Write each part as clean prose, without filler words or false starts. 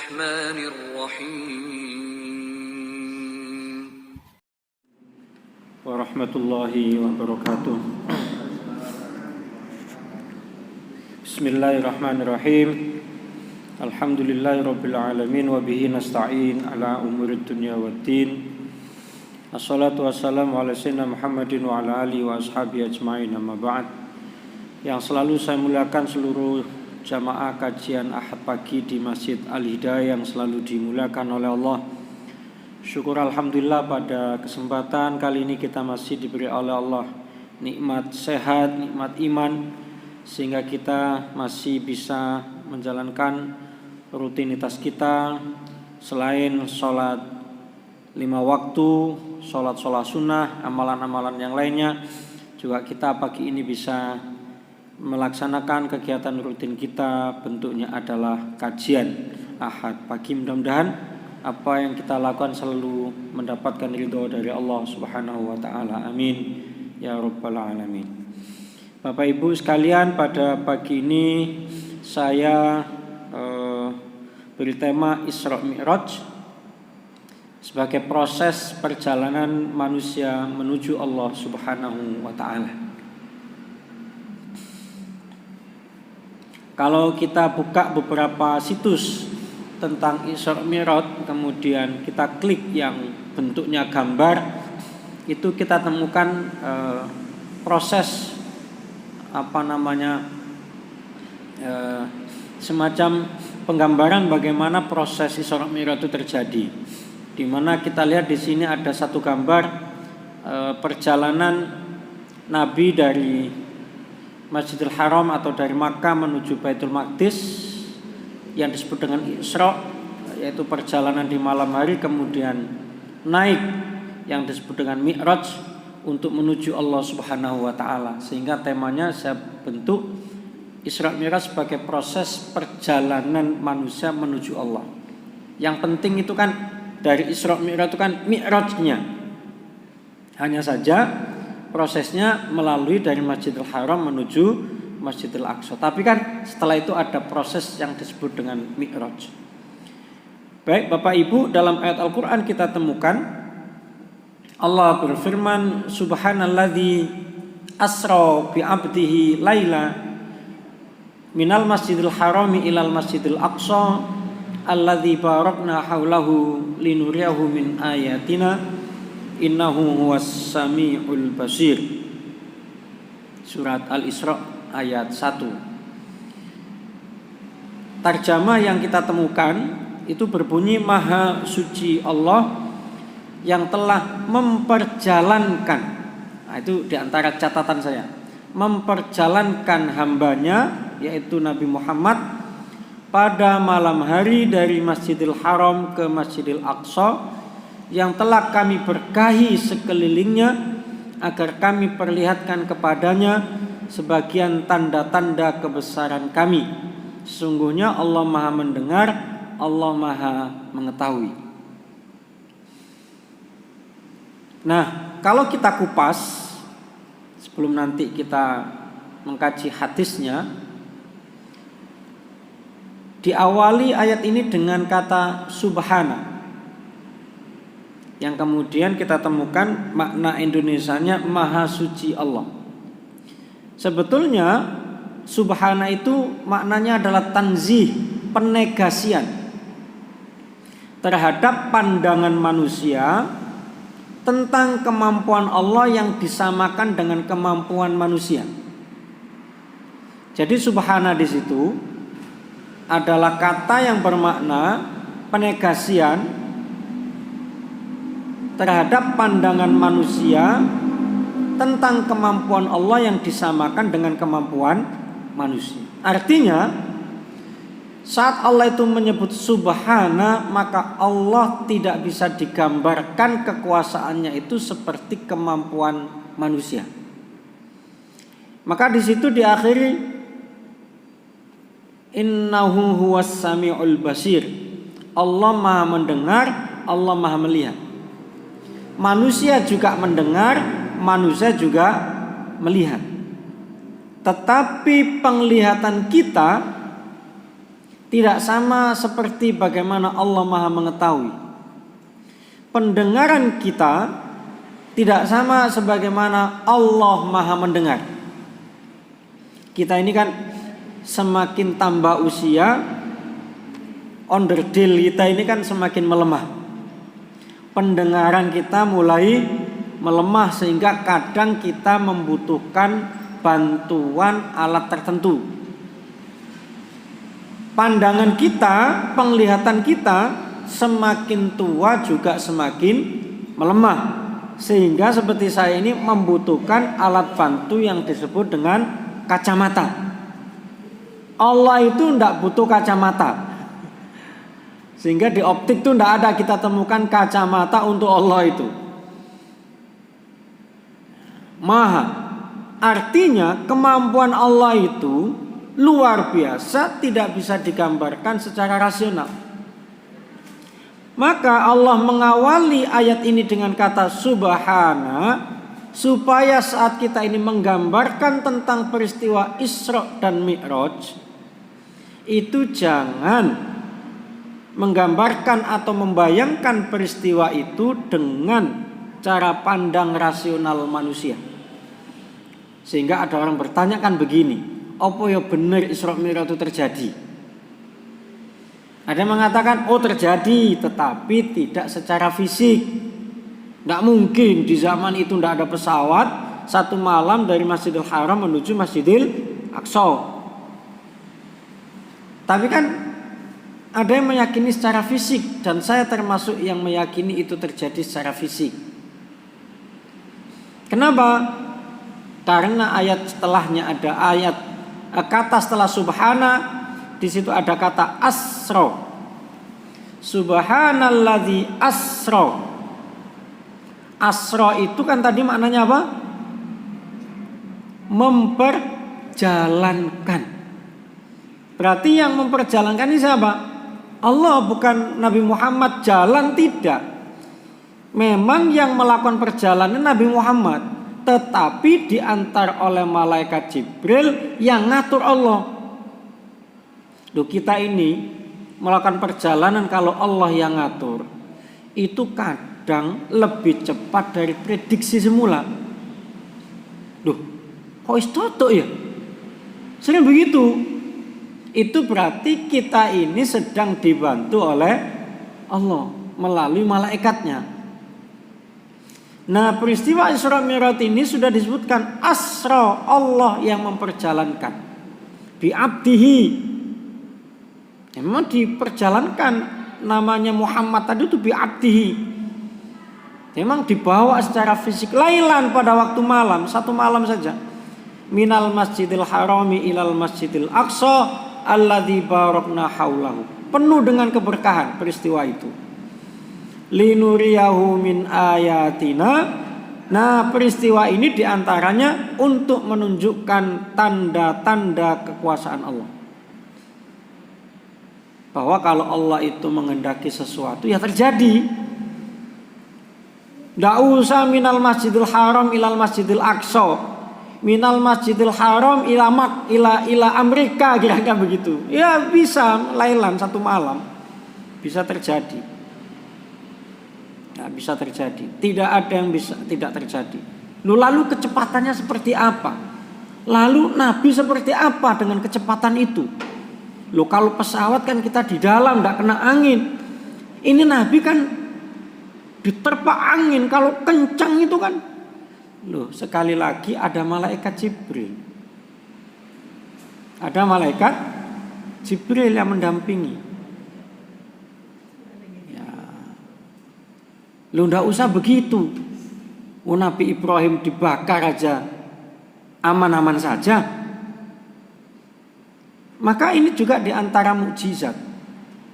الرحمن الرحيم ورحمة الله وبركاته. بسم الله الرحمن الرحيم. Alhamdulillahirabbil alamin wa bihi nasta'in ala umurid dunya waddin. Assalatu wassalamu ala sayyidina Muhammadin wa ala alihi wa ashabihi ajmain, amma ba'd. Yang selalu saya muliakan seluruh jamaah kajian Ahad pagi di Masjid Al-Hidayah yang selalu dimuliakan oleh Allah. Syukur alhamdulillah pada kesempatan kali ini kita masih diberi oleh Allah nikmat sehat, nikmat iman, sehingga kita masih bisa menjalankan rutinitas kita selain sholat 5 waktu, sholat sunnah, amalan-amalan yang lainnya. Juga kita pagi ini bisa melaksanakan kegiatan rutin kita, bentuknya adalah kajian Ahad pagi. Mudah-mudahan apa yang kita lakukan selalu mendapatkan ridho dari Allah Subhanahu wa taala. Amin ya rabbal alamin. Bapak Ibu sekalian, pada pagi ini saya beri tema Isra Mi'raj sebagai proses perjalanan manusia menuju Allah Subhanahu wa taala. Kalau kita buka beberapa situs tentang Isra Mi'raj, kemudian kita klik yang bentuknya gambar, itu kita temukan proses semacam penggambaran bagaimana proses Isra Mi'raj itu terjadi. Di mana kita lihat di sini ada satu gambar perjalanan Nabi dari Masjidil Haram atau dari Makkah menuju Baitul Maqdis yang disebut dengan Isra, yaitu perjalanan di malam hari, kemudian naik yang disebut dengan Mi'raj untuk menuju Allah Subhanahu wa taala. Sehingga temanya saya bentuk Isra Mi'raj sebagai proses perjalanan manusia menuju Allah. Yang penting itu kan dari Isra Mi'raj itu kan Mi'rajnya. Hanya saja prosesnya melalui dari Masjidil Haram menuju Masjidil Aqsa. Tapi kan setelah itu ada proses yang disebut dengan Mi'raj. Baik Bapak Ibu, dalam ayat Al-Quran kita temukan Allah berfirman, Subhanalladzi asra bi 'abdihi laila minal masjidil harami ilal masjidil aqsa alladzi barakna haulahu linuriyahu min ayatina innahu huwas samiul basir. Surat Al-Isra ayat 1. Tarjamah yang kita temukan itu berbunyi, Maha suci Allah yang telah memperjalankan. Nah, itu diantara catatan saya, memperjalankan hambanya yaitu Nabi Muhammad pada malam hari dari Masjidil Haram ke Masjidil Aqsa, yang telah kami berkahi sekelilingnya agar kami perlihatkan kepadanya sebagian tanda-tanda kebesaran kami. Sesungguhnya Allah Maha mendengar, Allah Maha mengetahui. Nah, kalau kita kupas sebelum nanti kita mengkaji hadisnya, diawali ayat ini dengan kata subhana, yang kemudian kita temukan makna Indonesianya Maha Suci Allah. Sebetulnya subhana itu maknanya adalah tanzih, penegasian terhadap pandangan manusia tentang kemampuan Allah yang disamakan dengan kemampuan manusia. Jadi subhana di situ adalah kata yang bermakna penegasian terhadap pandangan manusia tentang kemampuan Allah yang disamakan dengan kemampuan manusia. Artinya, saat Allah itu menyebut subhana, maka Allah tidak bisa digambarkan kekuasaannya itu seperti kemampuan manusia. Maka di situ diakhiri innahu huwas samiul basir. Allah Maha mendengar, Allah Maha melihat. Manusia juga mendengar, manusia juga melihat. Tetapi penglihatan kita tidak sama seperti bagaimana Allah Maha mengetahui. Pendengaran kita tidak sama sebagaimana Allah Maha mendengar. Kita ini kan semakin tambah usia, onderdil kita ini kan semakin melemah. Pendengaran kita mulai melemah sehingga kadang kita membutuhkan bantuan alat tertentu. Pandangan kita, penglihatan kita semakin tua juga semakin melemah. Sehingga seperti saya ini membutuhkan alat bantu yang disebut dengan kacamata. Allah itu tidak butuh kacamata. Sehingga di optik itu tidak ada kita temukan kacamata untuk Allah itu. Maha. Artinya kemampuan Allah itu luar biasa, tidak bisa digambarkan secara rasional. Maka Allah mengawali ayat ini dengan kata subhana, supaya saat kita ini menggambarkan tentang peristiwa Isra dan Mi'raj, itu jangan menggambarkan atau membayangkan peristiwa itu dengan cara pandang rasional manusia. Sehingga ada orang bertanya kan begini, apa ya benar Isra Mi'raj itu terjadi? Ada yang mengatakan oh terjadi, tetapi tidak secara fisik. Tidak mungkin di zaman itu tidak ada pesawat satu malam dari Masjidil Haram menuju Masjidil Aqsa. Tapi kan ada yang meyakini secara fisik, dan saya termasuk yang meyakini itu terjadi secara fisik. Kenapa? Karena ayat setelahnya ada ayat kata setelah subhana, di situ ada kata asra. Subhanalladzi asra. Asra itu kan tadi maknanya apa? Memperjalankan. Berarti yang memperjalankan ini siapa? Allah, bukan Nabi Muhammad jalan, tidak. Memang yang melakukan perjalanan Nabi Muhammad, tetapi diantar oleh malaikat Jibril yang ngatur Allah. Loh, kita ini melakukan perjalanan kalau Allah yang ngatur, itu kadang lebih cepat dari prediksi semula. Loh, kok istoto ya? Sering begitu. Itu berarti kita ini sedang dibantu oleh Allah melalui malaikatnya. Nah, peristiwa Isra Mi'raj ini sudah disebutkan asra, Allah yang memperjalankan. Bi abdihi. Memang diperjalankan, namanya Muhammad tadi itu bi abdihi. Memang dibawa secara fisik lailan pada waktu malam, satu malam saja. Minal Masjidil Harami ilal Masjidil Aqsa alladzi barakna haulahu. Penuh dengan keberkahan peristiwa itu. Linuriyahu min ayatina. Nah, peristiwa ini diantaranya untuk menunjukkan tanda-tanda kekuasaan Allah. Bahwa kalau Allah itu menghendaki sesuatu ya terjadi. Tidak usah minal Masjidil Haram ilal Masjidil Aqsa, minal Masjidil Haram ila Amerika, kira-kira begitu. Ya bisa lailan satu malam, bisa terjadi. Nah, bisa terjadi. Tidak ada yang bisa tidak terjadi. Lalu kecepatannya seperti apa? Lalu Nabi seperti apa dengan kecepatan itu? Kalau pesawat kan kita di dalam tidak kena angin. Ini Nabi kan diterpa angin, kalau kencang itu kan. Sekali lagi ada malaikat Jibril. Ada malaikat Jibril yang mendampingi. Ya. Tidak usah begitu. Nabi Ibrahim dibakar aja aman-aman saja. Maka ini juga diantara mukjizat.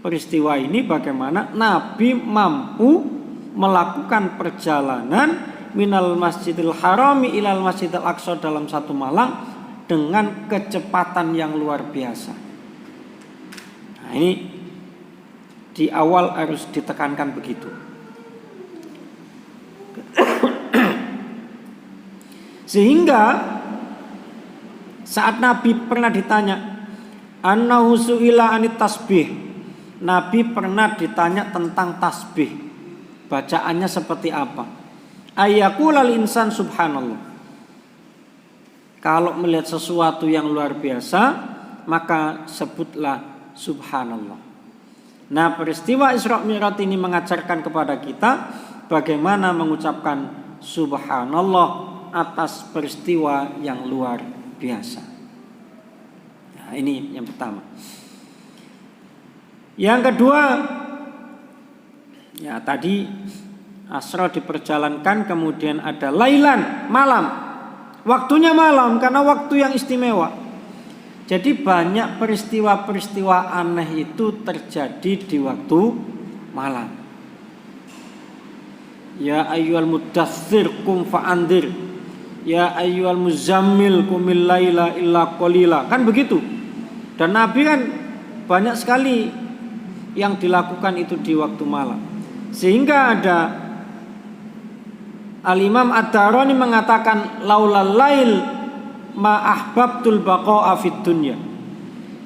Peristiwa ini bagaimana Nabi mampu melakukan perjalanan minal Masjidil Harami ilal Masjidil Aqsa dalam satu malam dengan kecepatan yang luar biasa. Nah, ini di awal harus ditekankan begitu. Sehingga saat Nabi pernah ditanya, annahu su'ila anit tasbih. Nabi pernah ditanya tentang tasbih. Bacaannya seperti apa? Ayyaqulal insan subhanallah. Kalau melihat sesuatu yang luar biasa, maka sebutlah subhanallah. Nah, peristiwa Isra Mi'raj ini mengajarkan kepada kita bagaimana mengucapkan subhanallah atas peristiwa yang luar biasa. Nah, ini yang pertama. Yang kedua, ya tadi Asra diperjalankan, kemudian ada lailan, malam. Waktunya malam karena waktu yang istimewa. Jadi banyak peristiwa-peristiwa aneh itu terjadi di waktu malam. Ya ayyuhal mudaththir qum fa'andir. Ya ayyuhal muzammil qumil laila illa qalila. Kan begitu. Dan Nabi kan banyak sekali yang dilakukan itu di waktu malam. Sehingga ada Al-Imam Ad-Darani mengatakan laulal lail ma ahbabtul baqa'a fid dunya.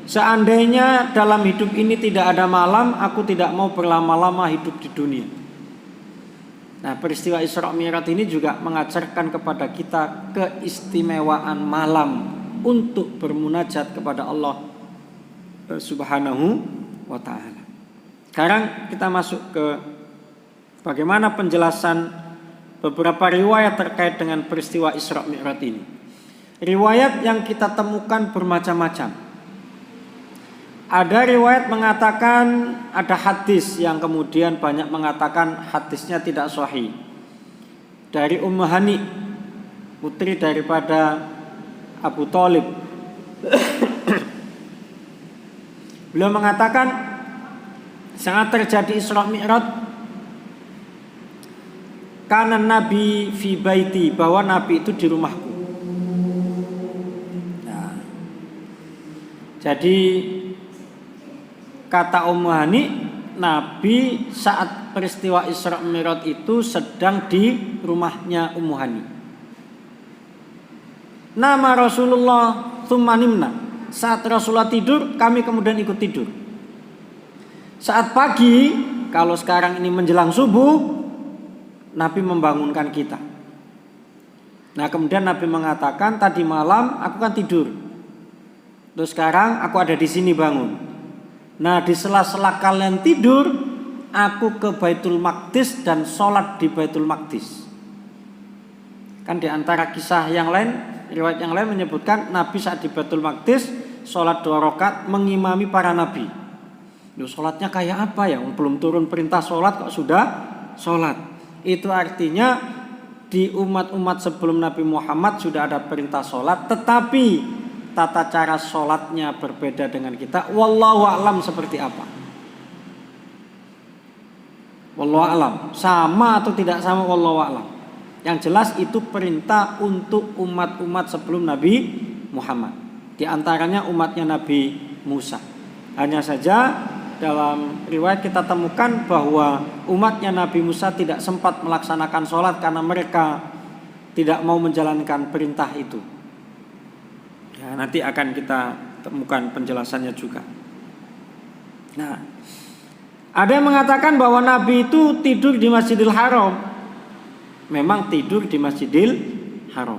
Seandainya dalam hidup ini tidak ada malam, aku tidak mau berlama-lama hidup di dunia. Nah, peristiwa Isra Mi'raj ini juga mengajarkan kepada kita keistimewaan malam untuk bermunajat kepada Allah Subhanahu wa ta'ala. Sekarang kita masuk ke bagaimana penjelasan beberapa riwayat terkait dengan peristiwa Isra Mi'raj ini. Riwayat yang kita temukan bermacam-macam. Ada riwayat mengatakan, ada hadis yang kemudian banyak mengatakan hadisnya tidak sahih. Dari Ummu Hani, putri daripada Abu Thalib. Beliau mengatakan saat terjadi Isra Mi'raj, karena Nabi fi baiti, bahwa Nabi itu di rumahku. Nah, jadi kata Ummu Hani, Nabi saat peristiwa Isra Mi'raj itu sedang di rumahnya Ummu Hani. Nama Rasulullah tsumma nimna. Saat Rasulullah tidur, kami kemudian ikut tidur. Saat pagi, kalau sekarang ini menjelang subuh, Nabi membangunkan kita. Nah, kemudian Nabi mengatakan, tadi malam aku kan tidur. Terus sekarang aku ada di sini bangun. Nah, di sela-sela kalian tidur, aku ke Baitul Maqdis dan sholat di Baitul Maqdis. Kan di antara kisah yang lain, riwayat yang lain menyebutkan Nabi saat di Baitul Maqdis sholat 2 rakaat mengimami para nabi. Sholatnya kayak apa ya? Belum turun perintah sholat kok sudah sholat. Itu artinya di umat-umat sebelum Nabi Muhammad sudah ada perintah sholat, tetapi tata cara sholatnya berbeda dengan kita. Wallahu a'lam seperti apa? Wallahu a'lam. Sama atau tidak sama? Wallahu a'lam. Yang jelas itu perintah untuk umat-umat sebelum Nabi Muhammad. Di antaranya umatnya Nabi Musa. Hanya saja dalam riwayat kita temukan bahwa umatnya Nabi Musa tidak sempat melaksanakan sholat karena mereka tidak mau menjalankan perintah itu. Ya, nanti akan kita temukan penjelasannya juga. Nah, ada yang mengatakan bahwa Nabi itu tidur di Masjidil Haram. Memang tidur di Masjidil Haram.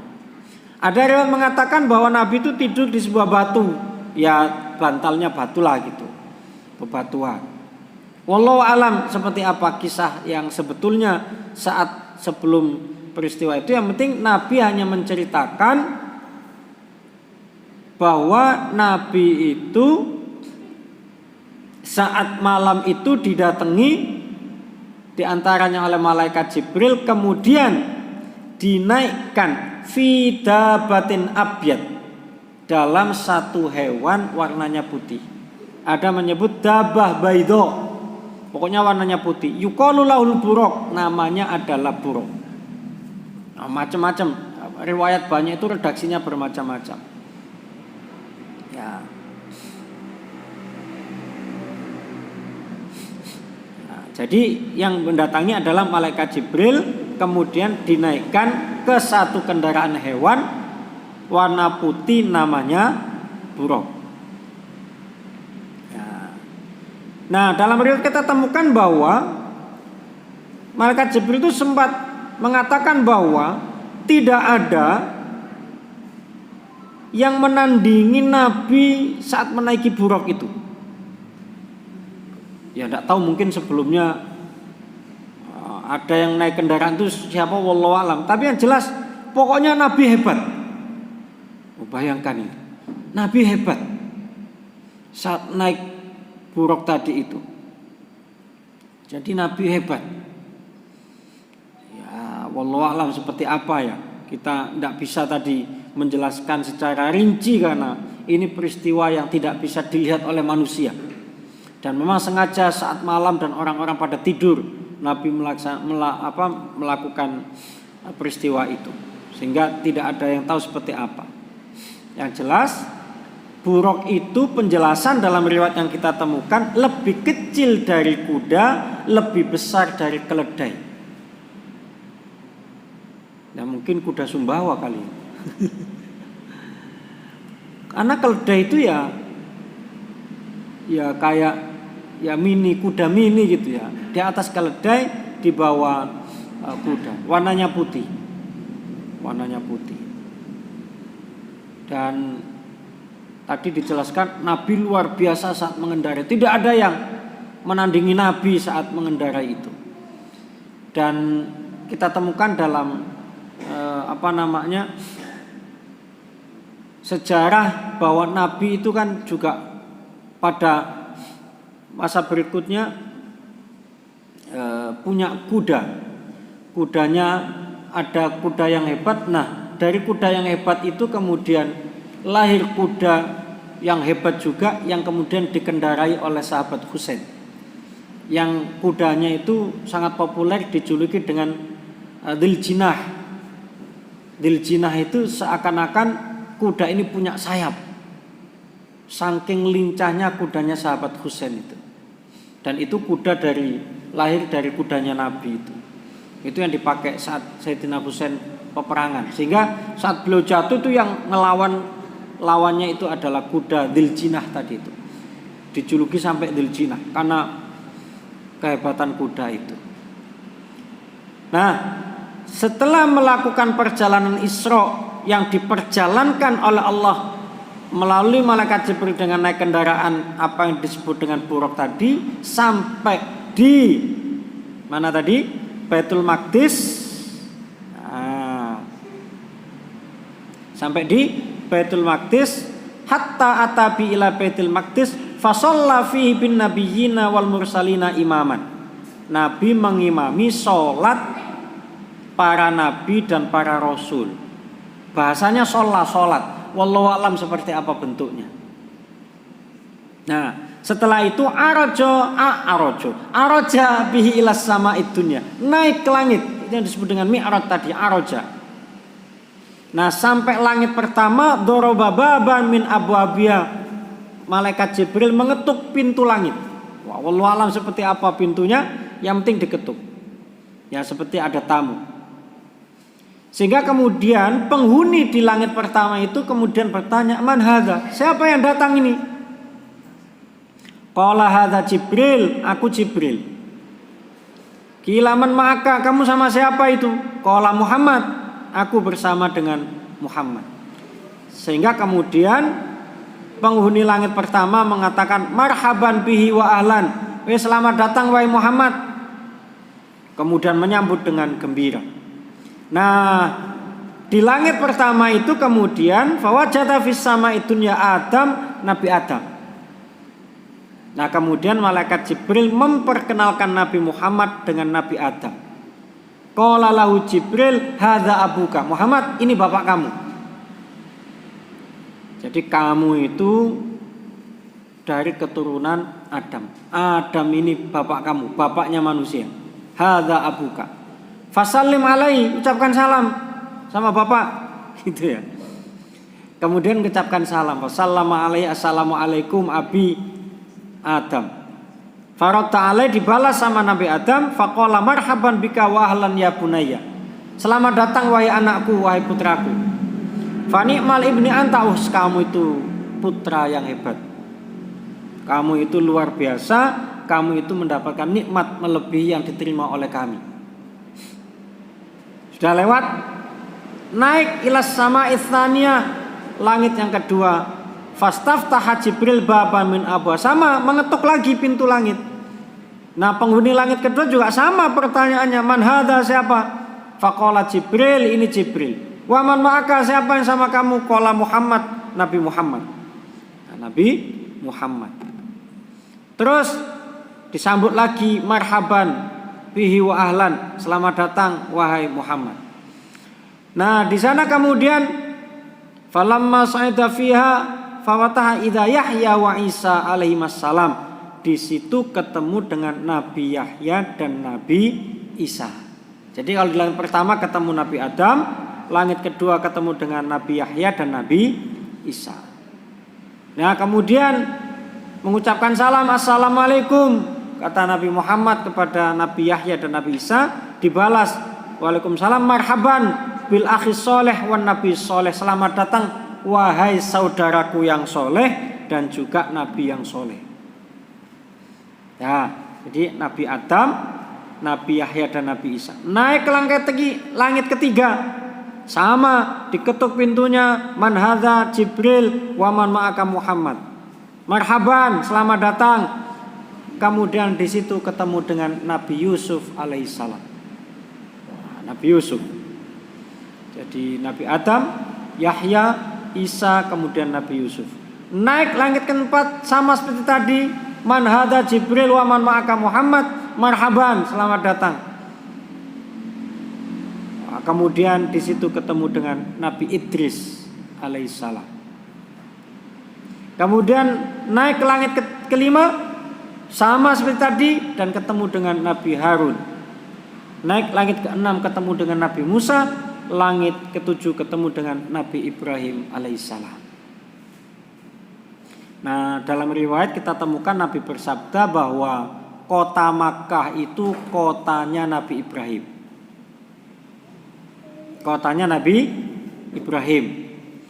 Ada riwayat mengatakan bahwa Nabi itu tidur di sebuah batu. Ya, bantalnya batu lah gitu. Bebatuan. Wallahu alam seperti apa kisah yang sebetulnya saat sebelum peristiwa itu. Yang penting Nabi hanya menceritakan bahwa Nabi itu saat malam itu didatangi di antaranya oleh malaikat Jibril, kemudian dinaikkan fi dabatin abyad, dalam satu hewan warnanya putih. Ada menyebut dabah baido, pokoknya warnanya putih. Yuqalu lahul buraq, namanya adalah buraq. Nah, macam-macam riwayat banyak itu redaksinya bermacam-macam. Ya. Nah, jadi yang mendatangi adalah malaikat Jibril, kemudian dinaikkan ke satu kendaraan hewan warna putih namanya buraq. Nah, dalam riwayat kita temukan bahwa malaikat Jibril itu sempat mengatakan bahwa tidak ada yang menandingi Nabi saat menaiki buraq itu. Ya tidak tahu, mungkin sebelumnya ada yang naik kendaraan itu siapa, wallahu alam. Tapi yang jelas pokoknya Nabi hebat. Bayangkan ini, Nabi hebat saat naik buraq tadi itu. Jadi Nabi hebat. Ya wallahu alam seperti apa ya, kita tidak bisa tadi menjelaskan secara rinci karena ini peristiwa yang tidak bisa dilihat oleh manusia. Dan memang sengaja saat malam dan orang-orang pada tidur, Nabi melakukan peristiwa itu, sehingga tidak ada yang tahu seperti apa. Yang jelas buraq itu penjelasan dalam riwayat yang kita temukan lebih kecil dari kuda, lebih besar dari keledai. Ya mungkin kuda Sumbawa kali. Karena keledai itu ya kayak ya mini, kuda mini gitu ya. Di atas keledai, di bawah kuda. Warnanya putih. Dan tadi dijelaskan Nabi luar biasa saat mengendarai. Tidak ada yang menandingi Nabi saat mengendarai itu. Dan kita temukan dalam sejarah bahwa Nabi itu kan juga pada masa berikutnya punya kuda. Kudanya ada kuda yang hebat. Nah, dari kuda yang hebat itu kemudian lahir kuda yang hebat juga, yang kemudian dikendarai oleh sahabat Husain. Yang kudanya itu sangat populer dijuluki dengan Dziljinah. Dziljinah itu seakan-akan kuda ini punya sayap. Saking lincahnya kudanya sahabat Husain itu. Dan itu kuda lahir dari kudanya Nabi itu. Itu yang dipakai saat Sayyidina Husain peperangan. Sehingga saat beliau jatuh itu yang lawannya itu adalah kuda Dziljinah tadi itu. Dijuluki sampai Dziljinah karena kehebatan kuda itu. Nah, setelah melakukan perjalanan Isra yang diperjalankan oleh Allah melalui malaikat Jibril dengan naik kendaraan apa yang disebut dengan buraq tadi, sampai di mana tadi? Baitul Maqdis. Sampai di Baitul Maqdis, hatta atabi ila Baitul Maqdis fa shalla fihi bin nabiyyina wal mursalina imaman. Nabi mengimami salat para nabi dan para rasul. Bahasanya salat. Wallahu alam seperti apa bentuknya. Nah, setelah itu araja bihi ilas sama'id dunya. Naik ke langit, itu yang disebut dengan mi'raj tadi, araja. Nah, sampai langit pertama, doroba baban min abwabiyah. Malaikat Jibril mengetuk pintu langit. Wallahu alam seperti apa pintunya, yang penting diketuk. Ya seperti ada tamu. Sehingga kemudian penghuni di langit pertama itu kemudian bertanya, "Man hadza? Siapa yang datang ini?" Qala hadza Jibril, aku Jibril. Qila man ma'aka, kamu sama siapa itu? Qala Muhammad, aku bersama dengan Muhammad. Sehingga kemudian penghuni langit pertama mengatakan, "Marhaban bihi wa ahlan." Selamat datang wahai Muhammad. Kemudian menyambut dengan gembira. Nah, di langit pertama itu kemudian fawajada fis sama'i dunya Adam, Nabi Adam. Nah, kemudian malaikat Jibril memperkenalkan Nabi Muhammad dengan Nabi Adam. Qala lahu Jibril, hadza abuka. Muhammad, ini bapak kamu. Jadi kamu itu dari keturunan Adam. Adam ini bapak kamu, bapaknya manusia. Hadza abuka. Fasallim alaihi, ucapkan salam sama bapak, gitu ya. Kemudian ucapkan salam. Wasallama alaihi, assalamualaikum abi Adam. Faradta alaihi, dibalas sama Nabi Adam. Faqala marhaban bika wa ahlan ya bunayya. Selamat datang wahai anakku, wahai putraku. Fa ni'mal ibni anta, kamu itu putra yang hebat. Kamu itu luar biasa, kamu itu mendapatkan nikmat melebihi yang diterima oleh kami. Sudah lewat, naik ilas sama itsaniyah, langit yang kedua. Fastaftaha Jibril baban min abwa, sama mengetuk lagi pintu langit. Nah, penghuni langit kedua juga sama pertanyaannya, man hadza, siapa? Faqala Jibril, ini Jibril. Wa man ma'aka, siapa yang sama kamu? Qala Muhammad, Nabi Muhammad. Nah, Nabi Muhammad. Terus disambut lagi, marhaban bihi wa ahlan, selamat datang wahai Muhammad. Nah, di sana kemudian falamma sa'ida fiha fawataha idza Yahya wa Isa alaihissalam. Di situ ketemu dengan Nabi Yahya dan Nabi Isa. Jadi kalau di langit pertama ketemu Nabi Adam, langit kedua ketemu dengan Nabi Yahya dan Nabi Isa. Nah, kemudian mengucapkan salam, assalamualaikum, kata Nabi Muhammad kepada Nabi Yahya dan Nabi Isa, dibalas waalaikumsalam marhaban bil akhi soleh wan nabi soleh, selamat datang wahai saudaraku yang soleh dan juga Nabi yang soleh. Ya, jadi Nabi Adam, Nabi Yahya dan Nabi Isa naik ke langit ketiga, sama diketuk pintunya, man hadza Jibril wa man ma'aka Muhammad, marhaban, selamat datang. Kemudian di situ ketemu dengan Nabi Yusuf alaihissalam. Nabi Yusuf. Jadi Nabi Adam, Yahya, Isa, kemudian Nabi Yusuf. Naik langit keempat sama seperti tadi, man hadza Jibril wa man ma'aka Muhammad, marhaban, selamat datang. Nah, kemudian di situ ketemu dengan Nabi Idris alaihissalam. Kemudian naik ke langit kelima sama seperti tadi dan ketemu dengan Nabi Harun. Naik langit ke-6 ketemu dengan Nabi Musa, langit ke-7 ketemu dengan Nabi Ibrahim alaihissalam. Nah, dalam riwayat kita temukan Nabi bersabda bahwa kota Makkah itu kotanya Nabi Ibrahim. Kotanya Nabi Ibrahim.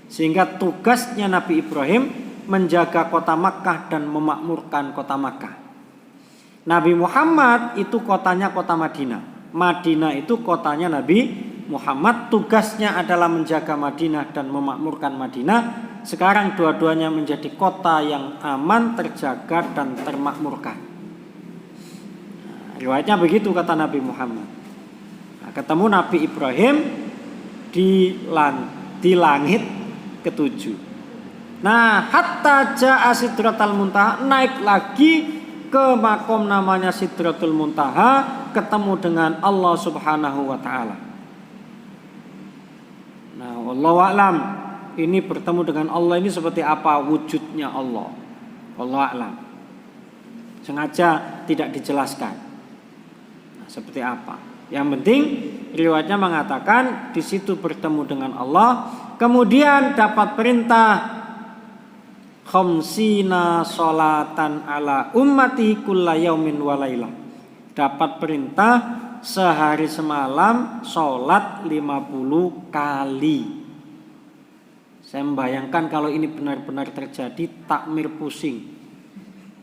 Sehingga tugasnya Nabi Ibrahim menjaga kota Makkah dan memakmurkan kota Makkah. Nabi Muhammad itu kotanya kota Madinah. Madinah itu kotanya Nabi Muhammad, tugasnya adalah menjaga Madinah dan memakmurkan Madinah. Sekarang dua-duanya menjadi kota yang aman, terjaga dan termakmurkan. Nah, riwayatnya begitu kata Nabi Muhammad. Nah, ketemu Nabi Ibrahim di langit ke-7. Nah, hatta ja'a sidratal muntaha, naik lagi ke makom namanya Sidratul Muntaha, ketemu dengan Allah Subhanahu wa taala. Nah, wallahu a'lam, ini bertemu dengan Allah ini seperti apa wujudnya Allah? Wallahu a'lam. Sengaja tidak dijelaskan. Nah, seperti apa? Yang penting riwayatnya mengatakan di situ bertemu dengan Allah, kemudian dapat perintah khamsina sholatan ala ummati kulla yaumin wa lailah. Dapat perintah sehari semalam sholat 50 kali. Saya membayangkan kalau ini benar-benar terjadi, takmir pusing.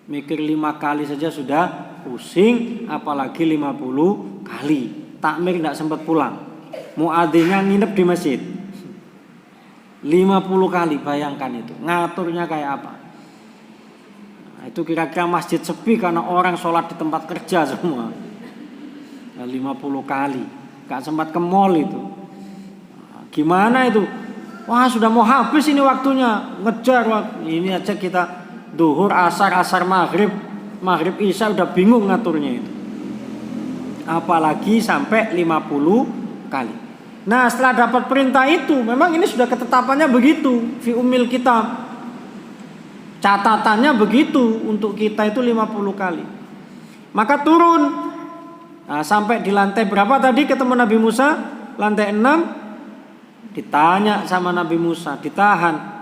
Mikir 5 kali saja sudah pusing, apalagi 50 kali. Takmir tidak sempat pulang. Muadzinnya nginep di masjid. 50 kali, bayangkan itu. Ngaturnya kayak apa? Nah, itu kira-kira masjid sepi karena orang sholat di tempat kerja semua. Nah, 50 kali. Gak sempat ke mall itu. Nah, gimana itu? Wah, sudah mau habis ini waktunya. Ngejar waktu. Ini aja kita duhur, asar, maghrib, isya udah bingung ngaturnya itu. Apalagi sampai 50 kali. Nah, setelah dapat perintah itu, memang ini sudah ketetapannya begitu, fi umil kitab. Catatannya begitu, untuk kita itu 50 kali. Maka turun. Nah, sampai di lantai berapa tadi ketemu Nabi Musa? Lantai 6. Ditanya sama Nabi Musa, ditahan.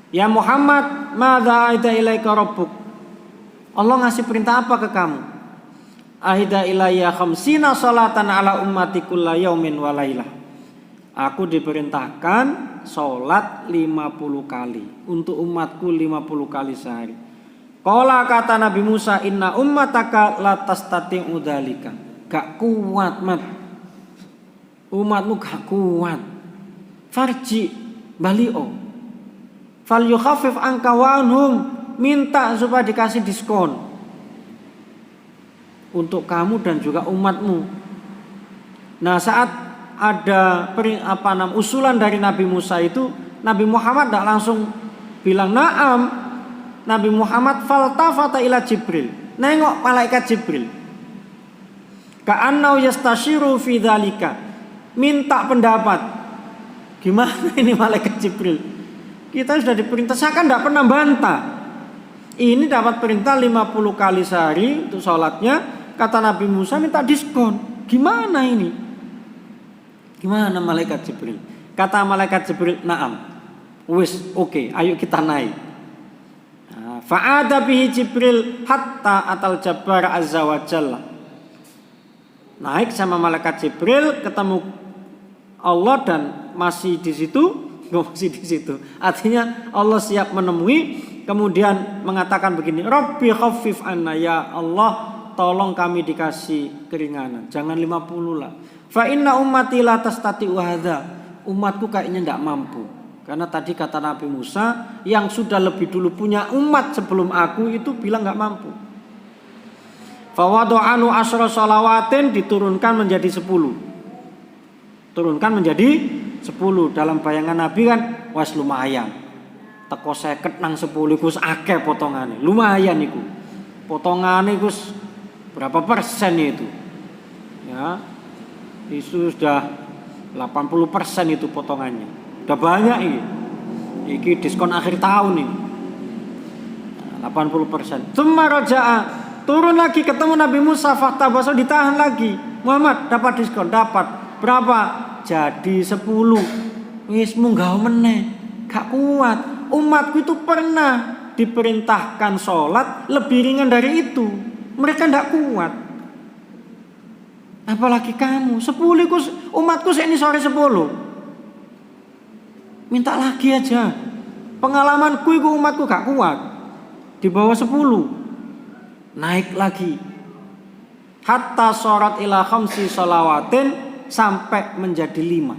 Ya Muhammad, madza aida ilaika rabbuk? Allah ngasih perintah apa ke kamu? Ahida ilayya khamsina sholatan ala ummati kulla yaumin wa lailah. Aku diperintahkan sholat 50 kali untuk umatku 50 kali sehari. Qala kata Nabi Musa, inna ummataka la tastati'u dzalika. Gak kuat, Mat. Umatmu gak kuat. Farji balio. Fal yukhaffif anka wa anhum. Minta supaya dikasih diskon untuk kamu dan juga umatmu. Nah, saat ada usulan dari Nabi Musa itu, Nabi Muhammad tidak langsung bilang na'am. Nabi Muhammad faltafata ila Jibril, nengok malaikat Jibril. Ka'annau yastashiru fi dzalika, minta pendapat. Gimana ini malaikat Jibril? Kita sudah diperintah, saya kan tidak pernah bantah. Ini dapat perintah 50 kali sehari untuk sholatnya. Kata Nabi Musa minta diskon. Gimana ini? Gimana malaikat Jibril? Kata malaikat Jibril, na'am. Wis, oke, ayo kita naik. Fa'ada bihi Jibril hatta atal Jabbar azza wa jalla. Naik sama malaikat Jibril, ketemu Allah dan masih di situ. Artinya Allah siap menemui, kemudian mengatakan begini, Rabbi khaffif anna, ya Allah tolong kami dikasih keringanan, jangan 50 lah. Fa inna ummati la tastati'u hadza, umatku kayaknya tidak mampu. Karena tadi kata Nabi Musa, yang sudah lebih dulu punya umat sebelum aku itu bilang tidak mampu. Fa wada'anu asyra shalawatin, diturunkan menjadi 10. Turunkan menjadi 10. Dalam bayangan Nabi kan was lumayan. Teko 50 nang 10 iku akeh potongane. Lumayan iku. Potongane iku berapa persen itu? Ya. Itu sudah 80% itu potongannya. Udah banyak ini. Iki diskon akhir tahun ini. 80%. Tsumma raja'a, turun lagi ketemu Nabi Musa, fahtabaso, ditahan lagi. Muhammad dapat diskon, dapat. Berapa? Jadi 10. Wis munggah meneh. Gak kuat. Umatku itu pernah diperintahkan sholat lebih ringan dari itu. Mereka tidak kuat. Apalagi kamu 10 umatku ini sore 10. Minta lagi aja. Pengalamanku itu umatku gak kuat. Di bawah 10. Naik lagi. Hatta shorat ila khamsi sholawatin, sampai menjadi 5.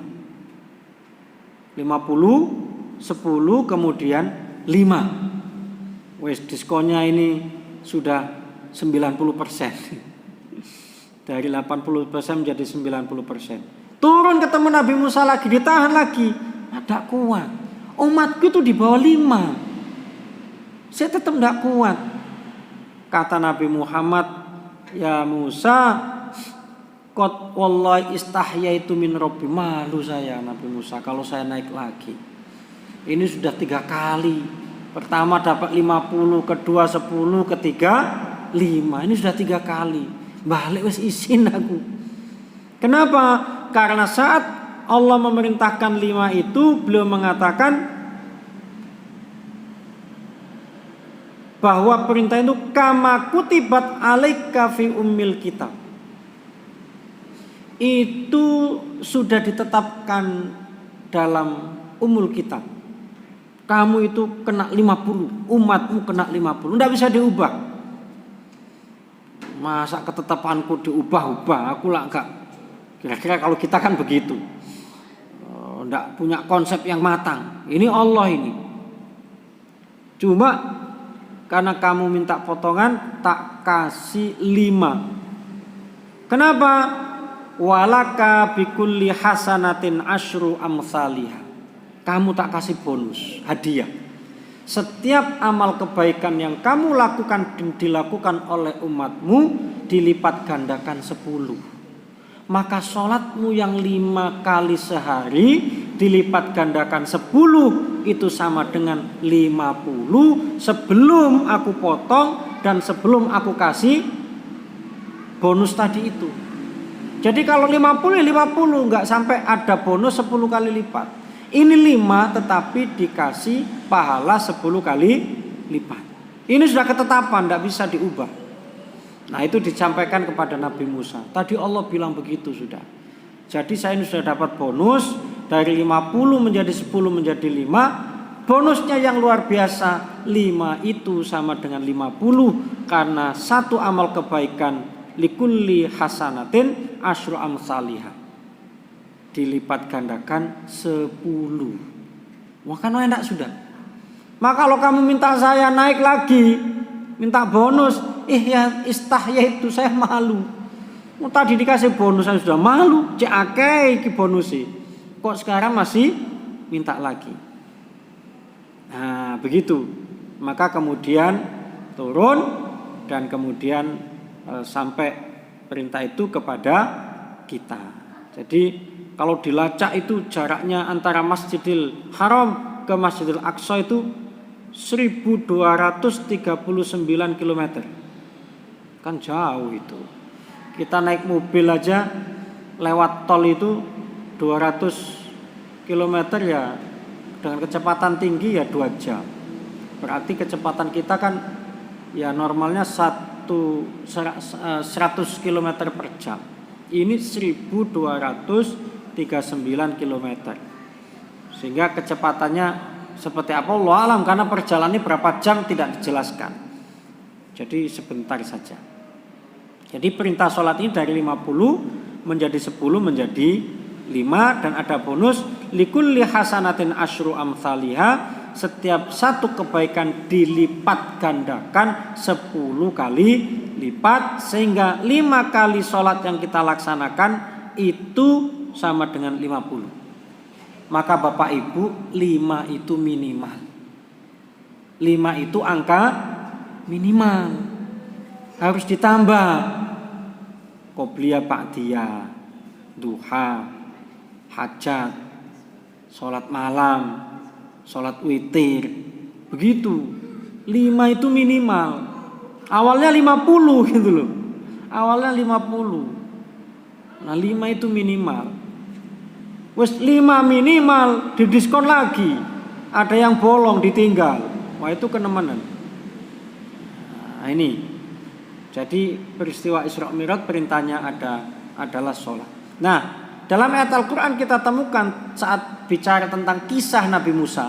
50, 10, kemudian 5. Wes diskonnya ini sudah 90%. Dari 80% menjadi 90%. Turun ketemu Nabi Musa lagi, ditahan lagi. Tidak kuat. Umatku itu di bawah 5. Saya tetap tidak kuat. Kata Nabi Muhammad, ya Musa, qad wallahi istahyaitu min rabbi, malu saya Nabi Musa kalau saya naik lagi. Ini sudah 3 kali. Pertama dapat 50, kedua 10, ketiga 5. Ini sudah 3 kali. Balik wis isin aku. Kenapa? Karena saat Allah memerintahkan 5 itu, beliau mengatakan bahwa perintah itu kama kutibat alaika fi ummil kitab. Itu sudah ditetapkan dalam umul kitab. Kamu itu kena 50, umatmu kena 50. Tidak bisa diubah. Masa ketetapanku diubah-ubah? Aku lah enggak. Kira-kira kalau kita kan begitu. Tidak punya konsep yang matang. Ini Allah ini. Cuma karena kamu minta potongan, tak kasih 5. Kenapa? Walaka bikulli hasanatin asyru amsalihah. Kamu tak kasih bonus, hadiah. Setiap amal kebaikan yang kamu lakukan dan dilakukan oleh umatmu dilipat gandakan 10. Maka sholatmu yang 5 kali sehari dilipat gandakan 10, itu sama dengan 50 sebelum aku potong dan sebelum aku kasih bonus tadi itu. Jadi kalau 50 ya 50, enggak sampai ada bonus 10 kali lipat. Ini 5 tetapi dikasih pahala 10 kali lipat. Ini sudah ketetapan, enggak bisa diubah. Nah itu disampaikan kepada Nabi Musa. Tadi Allah bilang begitu sudah. Jadi saya ini sudah dapat bonus dari 50 menjadi 10 menjadi 5. bonusnya yang luar biasa. 5 itu sama dengan 50 karena satu amal kebaikan likulli hasanatin asyru amsalihah. Dilipat gandakan 10. Wah kan enak sudah. Maka kalau kamu minta saya naik lagi, minta bonus, ya istahya itu saya malu. Tadi dikasih bonus saya sudah malu, cek akeh iki bonusi. Kok sekarang masih minta lagi? Nah, begitu. Maka kemudian turun dan kemudian sampai perintah itu kepada kita. Jadi kalau dilacak itu jaraknya antara Masjidil Haram ke Masjidil Aqsa itu 1239 km. Kan jauh itu. Kita naik mobil aja lewat tol itu 200 km ya, dengan kecepatan tinggi ya 2 jam. Berarti kecepatan kita kan ya normalnya 100 km per jam. Ini 1239 km. Sehingga kecepatannya seperti apa Allah alam, karena perjalanannya berapa jam tidak dijelaskan. Jadi sebentar saja. Jadi perintah sholat ini dari 50 menjadi 10 menjadi 5 dan ada bonus likulli hasanatin asyru amsalihah. Setiap satu kebaikan dilipat gandakan 10 kali lipat, sehingga 5 kali sholat yang kita laksanakan itu sama dengan 50. Maka Bapak Ibu 5 itu minimal. 5 itu angka minimal. Harus ditambah qobliyah ba'diyah, duha, hajat, sholat malam, sholat witir. Begitu. 5 itu minimal. Awalnya 50 gitu loh. Awalnya 50. Nah 5 itu minimal. Wes 5 minimal didiskon lagi. Ada yang bolong ditinggal. Wah itu kenemenan. Nah ini. Jadi peristiwa Isra Mi'raj perintahnya adalah sholat. Nah dalam ayat Al-Quran kita temukan saat bicara tentang kisah Nabi Musa.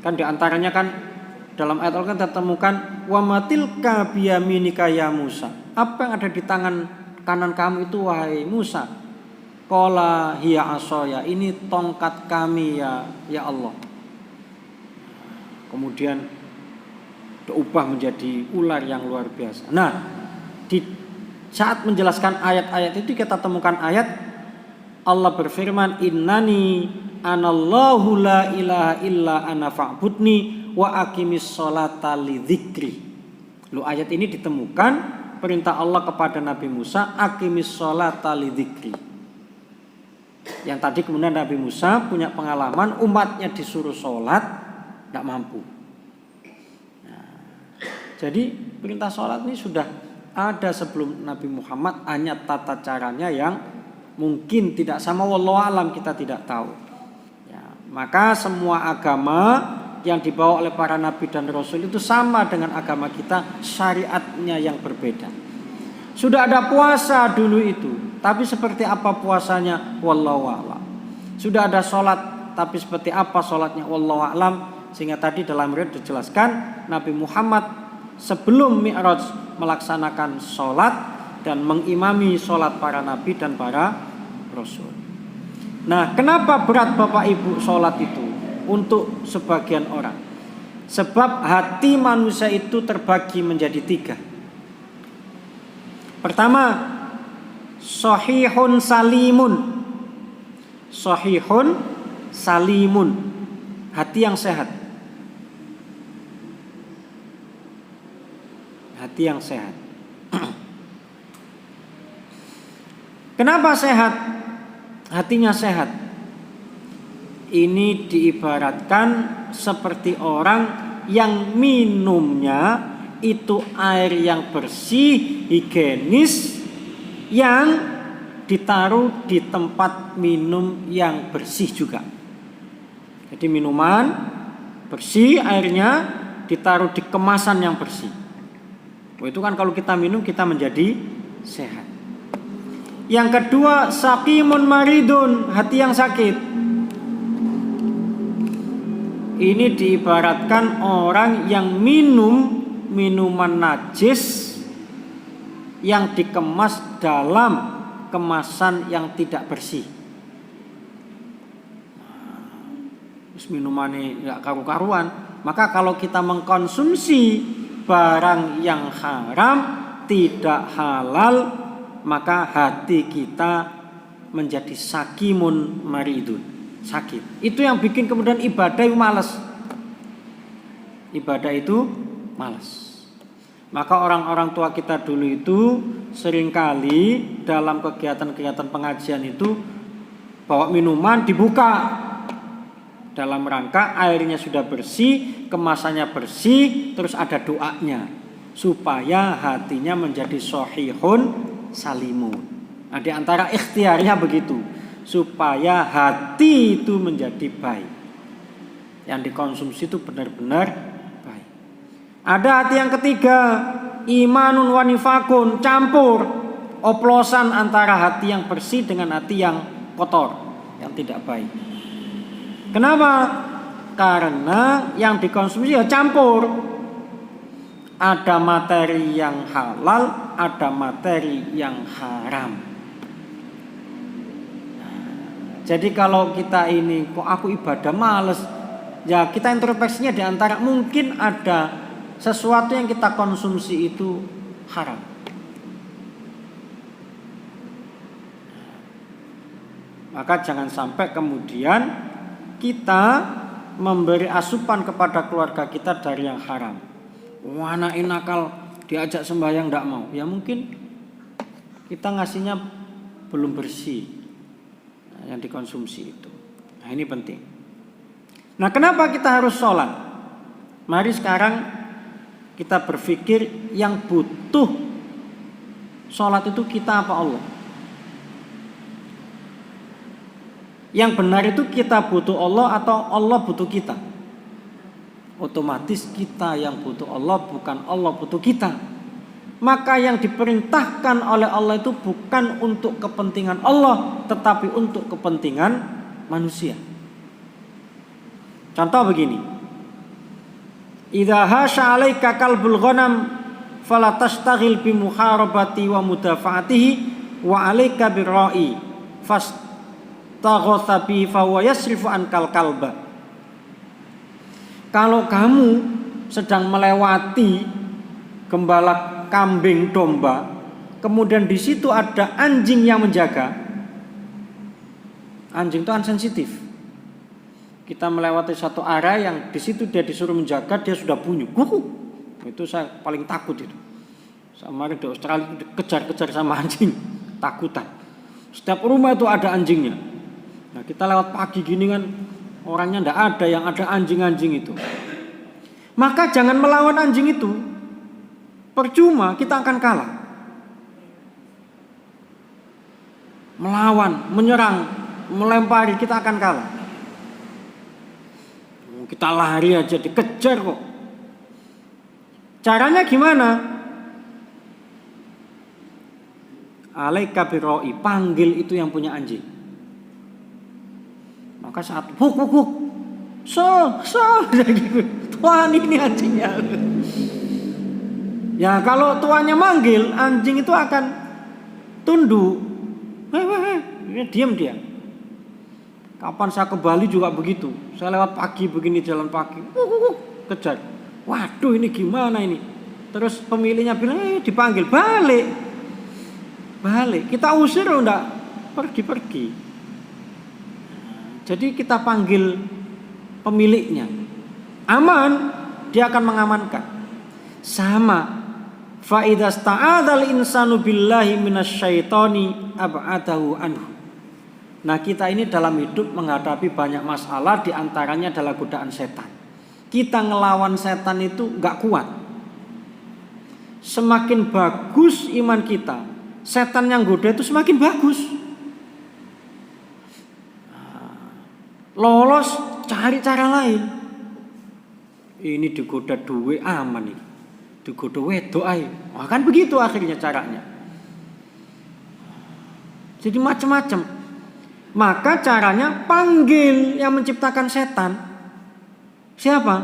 Kan diantaranya kan dalam ayat Al-Quran kita temukan wa matilka biyaminika ya Musa. Apa yang ada di tangan kanan kamu itu wahai Musa? Qala hiya asaya, ini tongkat kami ya Allah. Kemudian diubah menjadi ular yang luar biasa. Nah, di saat menjelaskan ayat-ayat itu kita temukan ayat Allah berfirman innani anallahu la ilaha illa ana fa'budni wa aqimis sholata lidzikri. Lu ayat ini ditemukan perintah Allah kepada Nabi Musa aqimis sholata lidzikri. Yang tadi kemudian Nabi Musa punya pengalaman umatnya disuruh sholat tidak mampu. Jadi perintah sholat ini sudah ada sebelum Nabi Muhammad, hanya tata caranya yang mungkin tidak sama, wallahu alam kita tidak tahu. Ya, maka semua agama yang dibawa oleh para nabi dan rasul itu sama dengan agama kita, syariatnya yang berbeda. Sudah ada puasa dulu itu, tapi seperti apa puasanya, wallahu alam. Sudah ada sholat, tapi seperti apa sholatnya, wallahu alam. Sehingga tadi dalam riwayat dijelaskan Nabi Muhammad sebelum Mi'raj melaksanakan sholat dan mengimami sholat para nabi dan para rasul. Nah, kenapa berat Bapak Ibu sholat itu untuk sebagian orang? Sebab hati manusia itu terbagi menjadi 3. Pertama, sahihun salimun. Sahihun salimun, hati yang sehat. Hati yang sehat. Kenapa sehat? Hatinya sehat. Ini diibaratkan seperti orang yang minumnya itu air yang bersih, higienis, yang ditaruh di tempat minum yang bersih juga. Jadi minuman bersih, airnya ditaruh di kemasan yang bersih. Itu kan kalau kita minum kita menjadi sehat. Yang kedua, saqimun maridun, hati yang sakit. ini diibaratkan orang yang minum minuman najis yang dikemas dalam kemasan yang tidak bersih. Terus minumannya nggak karu-karuan. Maka kalau kita mengkonsumsi barang yang haram, tidak halal, maka hati kita menjadi sakimun maridun, sakit. Itu yang bikin kemudian ibadah itu malas. Ibadah itu malas. Maka orang-orang tua kita dulu itu seringkali dalam kegiatan-kegiatan pengajian itu bawa minuman dibuka dalam rangka airnya sudah bersih, kemasannya bersih, terus ada doanya supaya hatinya menjadi sohihun salimun. Nah, di antara ikhtiarnya begitu, supaya hati itu menjadi baik. Yang dikonsumsi itu benar-benar baik. Ada hati yang ketiga, imanun wa nifakun, campur, oplosan antara hati yang bersih dengan hati yang kotor, yang tidak baik. Kenapa? Karena yang dikonsumsi ya campur. Ada materi yang halal, ada materi yang haram. Jadi kalau kita ini kok aku ibadah males, ya kita introspeksinya di antara mungkin ada sesuatu yang kita konsumsi itu haram. Maka jangan sampai kemudian kita memberi asupan kepada keluarga kita dari yang haram. Anak nakal diajak sembahyang tidak mau, ya mungkin kita ngasihnya belum bersih yang dikonsumsi itu. Nah ini penting. Nah kenapa kita harus sholat? Mari sekarang kita berpikir yang butuh sholat itu kita apa Allah? Yang benar itu kita butuh Allah atau Allah butuh kita? Otomatis kita yang butuh Allah, bukan Allah butuh kita. Maka yang diperintahkan oleh Allah itu bukan untuk kepentingan Allah, tetapi untuk kepentingan manusia. Contoh begini, idza hasya 'alaika kalbul ghanam fala tastaghil bi muharabati wa mudafa'atihi wa 'alaika birra'i fastaghatha bi fa huwa yasrifu ankal kalba. Kalau kamu sedang melewati gembala kambing domba, kemudian di situ ada anjing yang menjaga. Anjing itu kan sensitif. Kita melewati satu area yang di situ dia disuruh menjaga, dia sudah bunyi. Itu saya paling takut itu. Sama di Australia dikejar-kejar sama anjing, takutan. Setiap rumah itu ada anjingnya. Nah kita lewat pagi gini kan, orangnya tidak ada, yang ada anjing-anjing itu. Maka jangan melawan anjing itu. Percuma, kita akan kalah. Melawan, menyerang, melempari, kita akan kalah. Kita lari aja, dikejar kok. Caranya gimana? Alaika birra'i, panggil itu yang punya anjing. Maka saat huk so gitu. Tuan ini anjingnya. Ya kalau tuannya manggil, anjing itu akan tunduk. Diam dia. Kapan saya ke Bali juga begitu. Saya lewat pagi begini, jalan pagi, kejar. Waduh ini gimana ini? Terus pemiliknya bilang, dipanggil balik. Kita usir enggak, pergi. Jadi kita panggil pemiliknya, aman, dia akan mengamankan. Sama, fa idza sta'adzal insanu billahi minasyaitoni ab'adahu anhu. Nah kita ini dalam hidup menghadapi banyak masalah, diantaranya adalah godaan setan. Kita ngelawan setan itu gak kuat. Semakin bagus iman kita, setan yang goda itu semakin bagus. Lolos, cari cara lain. Ini digoda duit aman nih, digoda wedok aja. Wah kan begitu akhirnya caranya. Jadi macam-macam. Maka caranya panggil yang menciptakan setan. Siapa?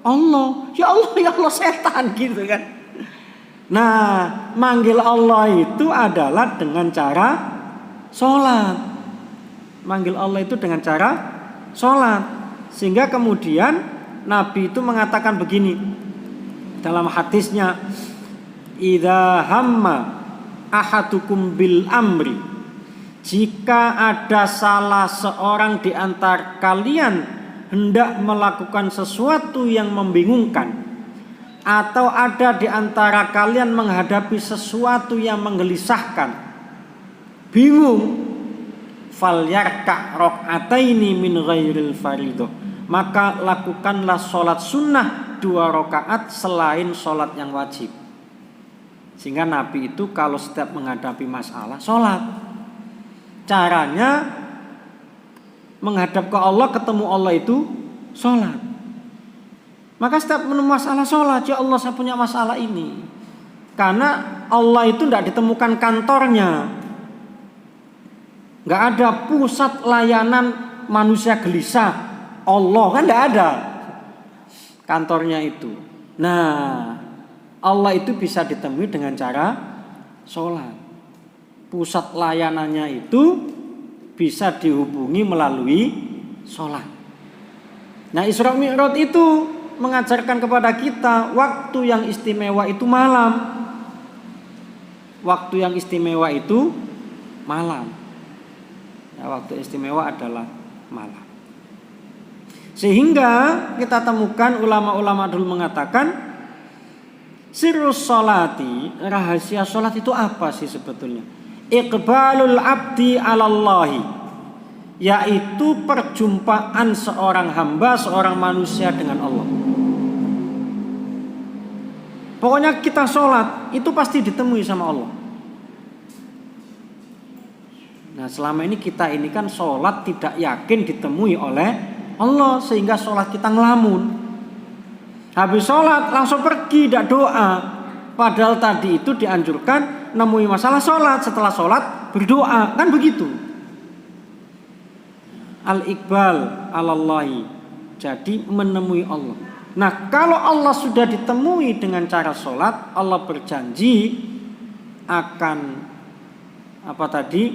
Allah. Ya Allah setan gitu kan. Nah, manggil Allah itu adalah dengan cara sholat. Manggil Allah itu dengan cara sholat. Sehingga kemudian Nabi itu mengatakan begini dalam hadisnya, idza hamma ahadukum bil amri, jika ada salah seorang di antara kalian hendak melakukan sesuatu yang membingungkan, atau ada di antara kalian menghadapi sesuatu yang menggelisahkan, bingung, falyarka rakaataini min ghairil fariidhah, maka lakukanlah sholat sunnah 2 rakaat selain sholat yang wajib. Sehingga Nabi itu kalau setiap menghadapi masalah sholat. Caranya menghadap ke Allah, ketemu Allah itu sholat. Maka setiap menemukan masalah sholat, ya Allah saya punya masalah ini. Karena Allah itu tidak ditemukan kantornya. Gak ada pusat layanan manusia gelisah. Allah kan tidak ada kantornya itu. Nah, Allah itu bisa ditemui dengan cara sholat. Pusat layanannya itu bisa dihubungi melalui sholat. Nah, Isra Mi'raj itu mengajarkan kepada kita waktu yang istimewa itu malam. Waktu yang istimewa itu malam. Ya, waktu istimewa adalah malam. Sehingga kita temukan ulama-ulama dulu mengatakan sirrus sholati, rahasia sholat itu apa sih sebetulnya? Iqbalul abdi alallahi, yaitu perjumpaan seorang hamba, seorang manusia dengan Allah. Pokoknya kita sholat itu pasti ditemui sama Allah. Nah, selama ini kita ini kan sholat tidak yakin ditemui oleh Allah, sehingga sholat kita ngelamun. Habis sholat langsung pergi, tidak doa. Padahal tadi itu dianjurkan nemui masalah sholat, setelah sholat berdoa, kan begitu. Al-iqbal alallahi, jadi menemui Allah. Nah, kalau Allah sudah ditemui dengan cara sholat, Allah berjanji akan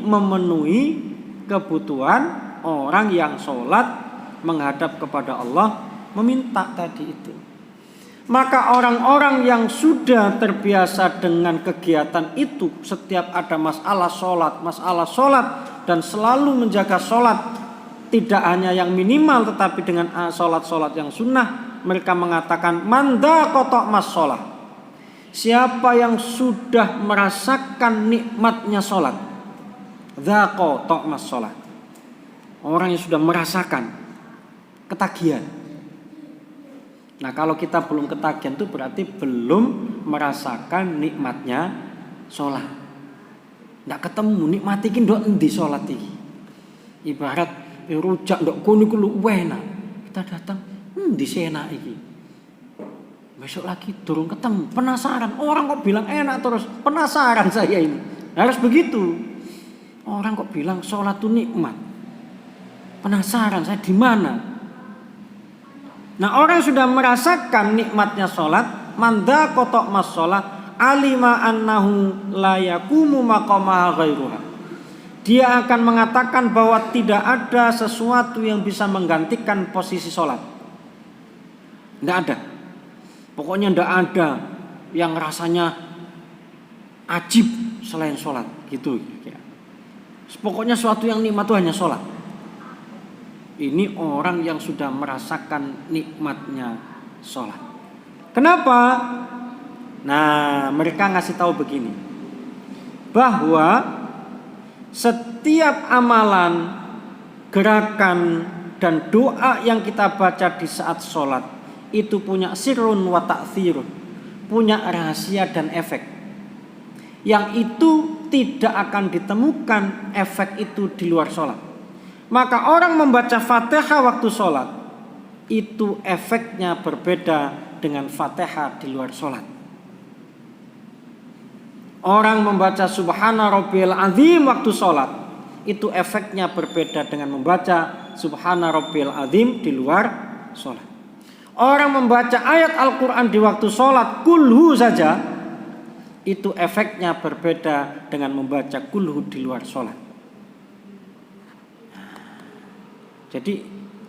memenuhi kebutuhan orang yang sholat menghadap kepada Allah, meminta tadi itu. Maka orang-orang yang sudah terbiasa dengan kegiatan itu, setiap ada masalah sholat, dan selalu menjaga sholat, tidak hanya yang minimal tetapi dengan sholat yang sunnah, mereka mengatakan manda kotok mas sholat. Siapa yang sudah merasakan nikmatnya sholat, dzaqo ta'mas sholat, orang yang sudah merasakan ketagihan. Nah, kalau kita belum ketagihan itu berarti belum merasakan nikmatnya sholat. Nggak ketemu nikmat iki ndok endi sholat iki. Ibarat rujak ndok kono iku enak. Kita datang, endi enak iki. Besok lagi durung ketemu, penasaran. Orang kok bilang enak terus, penasaran saya ini. Harus begitu. Orang kok bilang sholat itu nikmat, penasaran saya di mana. Nah, orang sudah merasakan nikmatnya sholat, manda kotok mas sholat, alima annahu la yakumu maqamaha ghairuha. Dia akan mengatakan bahwa tidak ada sesuatu yang bisa menggantikan posisi sholat. Tidak ada. Pokoknya tidak ada yang rasanya ajib selain sholat gitu. Pokoknya sesuatu yang nikmat itu hanya sholat. Ini orang yang sudah merasakan nikmatnya sholat. Kenapa? Nah, mereka ngasih tahu begini, bahwa setiap amalan, gerakan, dan doa yang kita baca di saat sholat itu punya sirrun wa ta'thirun, punya rahasia dan efek. Yang itu tidak akan ditemukan efek itu di luar sholat. Maka orang membaca Fatihah waktu sholat itu efeknya berbeda dengan Fatihah di luar sholat. Orang membaca Subhana Rabbiyal Azim waktu sholat itu efeknya berbeda dengan membaca Subhana Rabbiyal Azim di luar sholat. Orang membaca ayat Al-Quran di waktu sholat kulhu saja, itu efeknya berbeda dengan membaca kulhu di luar sholat. Jadi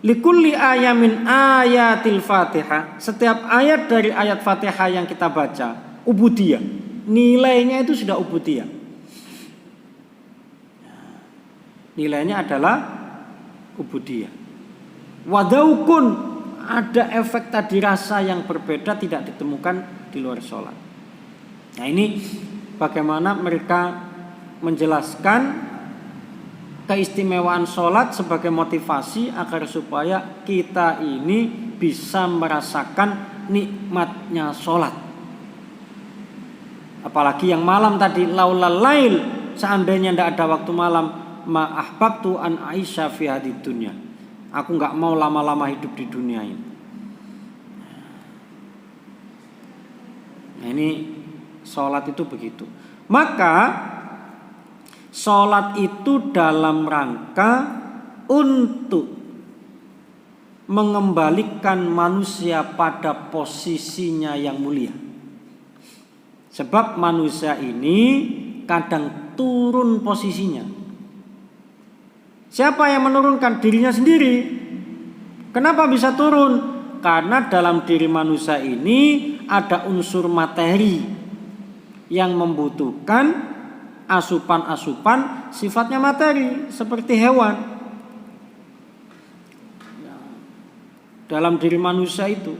likulli ayamin ayatil Fatihah, setiap ayat dari ayat Fatihah yang kita baca ubudiyah, nilainya itu sudah ubudiyah. Nilainya adalah ubudiyah. Wadaukun, ada efek tadi rasa yang berbeda tidak ditemukan di luar sholat. Nah ini bagaimana mereka menjelaskan keistimewaan sholat sebagai motivasi agar supaya kita ini bisa merasakan nikmatnya sholat. Apalagi yang malam tadi, laulal lail, seandainya tidak ada waktu malam, ma ahbabtu an aisha fi hadid dunya, aku nggak mau lama-lama hidup di dunia ini. Nah ini sholat itu begitu. Maka sholat itu dalam rangka untuk mengembalikan manusia pada posisinya yang mulia. Sebab manusia ini kadang turun posisinya. Siapa yang menurunkan? Dirinya sendiri. Kenapa bisa turun? Karena dalam diri manusia ini ada unsur materi yang membutuhkan asupan-asupan sifatnya materi seperti hewan. Dalam diri manusia itu